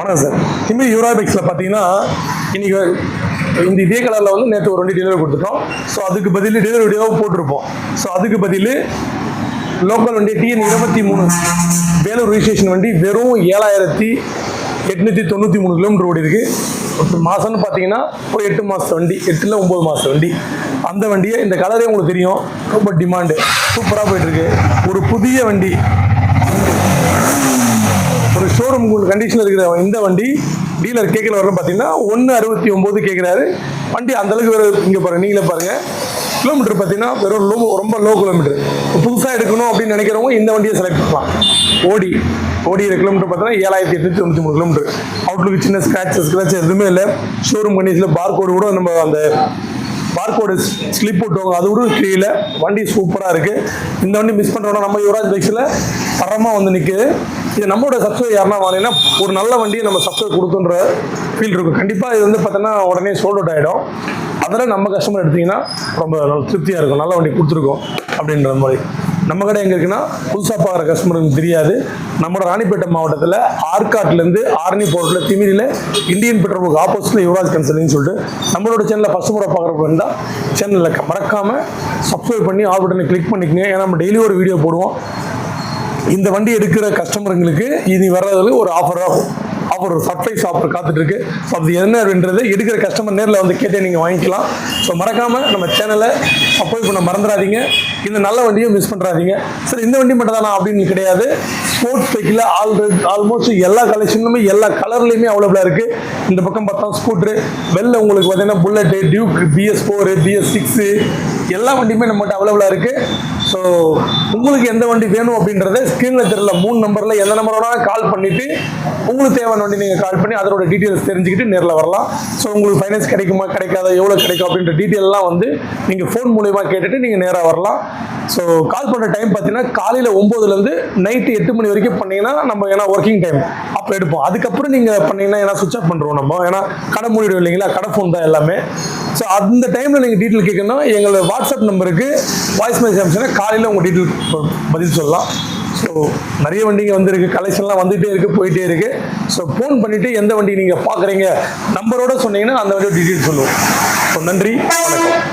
வணக்கம் சார். இனிமேல் யூராபெக்ஸில் பார்த்தீங்கன்னா இன்றைக்கி இந்த இதே கலரில் வந்து நேற்று ஒரு வண்டி டெலிவரி கொடுத்துட்டோம். ஸோ அதுக்கு பதில் டெலிவரி வீடியோவாக போட்டிருப்போம். ஸோ அதுக்கு பதில் லோக்கல் வண்டி TN 23 வேலூர் ரிஜிஸ்ட்ரேஷன் வண்டி வெறும் 7,893 கிலோமீட்டர் ஓடி இருக்குது. மாதம்னு பார்த்தீங்கன்னா ஒரு 8 மாதம் வண்டி, 8 இல்லை 9 மாதம் வண்டி. அந்த வண்டியை இந்த கலரே உங்களுக்கு தெரியும், ரொம்ப டிமாண்டு, சூப்பராக போயிட்டுருக்கு. ஒரு புதிய வண்டி, ஒரு ஷோரூம் கண்டிஷனில் இருக்கிற இந்த வண்டி டீலர் கேட்கல வரலாம் பார்த்தீங்கன்னா 1,69 கேட்குறாரு. வண்டி அந்தளவுக்கு வேறு இங்கே பாருங்கள், நீங்களே பாருங்கள். கிலோமீட்டர் பார்த்தீங்கன்னா வெறும் ரொம்ப லோ கிலோமீட்டர். புதுசாக எடுக்கணும் அப்படின்னு நினைக்கிறவங்க இந்த வண்டியை செலக்ட் பண்ணலாம். ஓடிக்கிற கிலோமீட்டர் பார்த்தீங்கன்னா 7,893 கிலோமீட்டர். அவுட்லுக்கு சின்ன ஸ்க்ராட்ச் எதுவுமே இல்லை. ஷோரூம் கண்டிஷனில் பார்கோடு கூட நம்ம அந்த பார்கோடு ஸ்லிப் போட்டுவாங்க, அது கூட கீழே. வண்டி சூப்பராக இருக்குது. இந்த வண்டி மிஸ் பண்ணுறோன்னா நம்ம யுவராஜ் பைக்ஸில் தரமாக வந்து நிற்குது. இது நம்மளோட சப்ஸ்கிரைப் யாருன்னா வாங்கினா ஒரு நல்ல வண்டியை நம்ம சப்ஸ்கிரைப் கொடுக்குன்ற ஃபீல் இருக்கும். கண்டிப்பாக இது வந்து பார்த்தோன்னா உடனே சோல்ட் அவுட் ஆகிடும். அதில் நம்ம கஸ்டமர் எடுத்திங்கன்னா ரொம்ப திருப்தியாக இருக்கும், நல்ல வண்டி கொடுத்துருக்கோம் அப்படின்ற மாதிரி. நம்ம கடை எங்கே இருக்குன்னா புதுசாக பார்க்குற கஸ்டமருக்கு தெரியாது. நம்மளோட ராணிப்பேட்டை மாவட்டத்தில் ஆற்காட்லேருந்து ஆரணி போர்ட்டில் திமிரியில் இந்தியன் பெட்ரோல் ஆப்போசிட்டில் யுவராஜ் கன்சல்டிங்னு சொல்லிட்டு நம்மளோட சேனலில் ஃபஸ்ட் முறை பார்க்குறப்ப இருந்தால் சேனலில் மறக்காமல் சப்ஸ்கிரைப் பண்ணி ஆல் பட்டனை கிளிக் பண்ணிக்கங்க. ஏன்னா நம்ம டெய்லி ஒரு வீடியோ போடுவோம். இந்த வண்டி எடுக்கிற கஸ்டமருங்களுக்கு இனி வர்றதுல ஒரு ஒரு சர்ப்ரைஸ் ஆஃபர் காத்துட்ருக்கு. ஸோ அது என்னன்றது எடுக்கிற கஸ்டமர் நேரில் வந்து கேட்டே நீங்கள் வாங்கிக்கலாம். ஸோ மறக்காமல் நம்ம சேனலை சப்ஸ்கிரைப் பண்ண மறந்துடாதீங்க. இந்த நல்ல வண்டியை மிஸ் பண்ணுறாதீங்க. சார் இந்த வண்டி மட்டும் தானா அப்படின்னு கிடையாது. ஸ்போர்ட்ஸ் பைக்கில் ஆல்மோஸ்ட் எல்லா கலெக்ஷனுமே எல்லா கலர்லேயுமே அவைலபிளாக இருக்குது. இந்த பக்கம் பார்த்தா ஸ்கூட்ரு, வெளில உங்களுக்கு பார்த்தீங்கன்னா புல்லட்டு, டியூக், BS4, BS6 எல்லா வண்டியுமே நம்மகிட்ட அவைலபிளாக இருக்குது. ஸோ உங்களுக்கு எந்த வண்டி வேணும் அப்படின்றத ஸ்க்ரீனில் தெரியல 3 நம்பரில் எந்த நம்பரோட கால் பண்ணிவிட்டு உங்களுக்கு தேவையான வண்டி நீங்கள் கால் பண்ணி அதோட டீட்டெயில்ஸ் தெரிஞ்சுக்கிட்டு நேரில் வரலாம். ஸோ உங்களுக்கு ஃபைனான்ஸ் கிடைக்குமா கிடைக்காத, எவ்வளோ கிடைக்கும் அப்படின்ற டீட்டெயிலெலாம் வந்து நீங்கள் ஃபோன் மூலிமா கேட்டுட்டு நீங்கள் நேராக வரலாம். ஸோ கால் பண்ணுற டைம் பார்த்தீங்கன்னா காலையில் 9லேருந்து நைட்டு 8 மணி வரைக்கும் பண்ணிங்கன்னா நம்ம, ஏன்னா ஒர்க்கிங் டைம் அப்போ எடுப்போம். அதுக்கப்புறம் நீங்கள் பண்ணிங்கன்னா ஏன்னா சுவிட்ச் ஆஃப் பண்ணுறோம் நம்ம, ஏன்னா கடை மூடிடும் இல்லைங்களா, கடை ஃபோன் தான் எல்லாமே. ஸோ அந்த டைமில் நீங்கள் டீட்டெயில் கேட்கணும், எங்களோட வாட்ஸ்அப் நம்பருக்கு வாய்ஸ் மெசேஜ் அனுப்பிச்சுன்னா காலையில் உங்கள் டீட்டெயில் பதில் சொல்லலாம். ஸோ நிறைய வண்டிங்க வந்துருக்கு, கலெக்ஷன்லாம் வந்துகிட்டே இருக்குது, போயிட்டே இருக்குது. ஸோ ஃபோன் பண்ணிவிட்டு எந்த வண்டி நீங்கள் பார்க்குறீங்க நம்பரோடு சொன்னீங்கன்னா அந்த வண்டியோட டீட்டெயில் சொல்லுவோம். ஸோ நன்றி, வணக்கம்.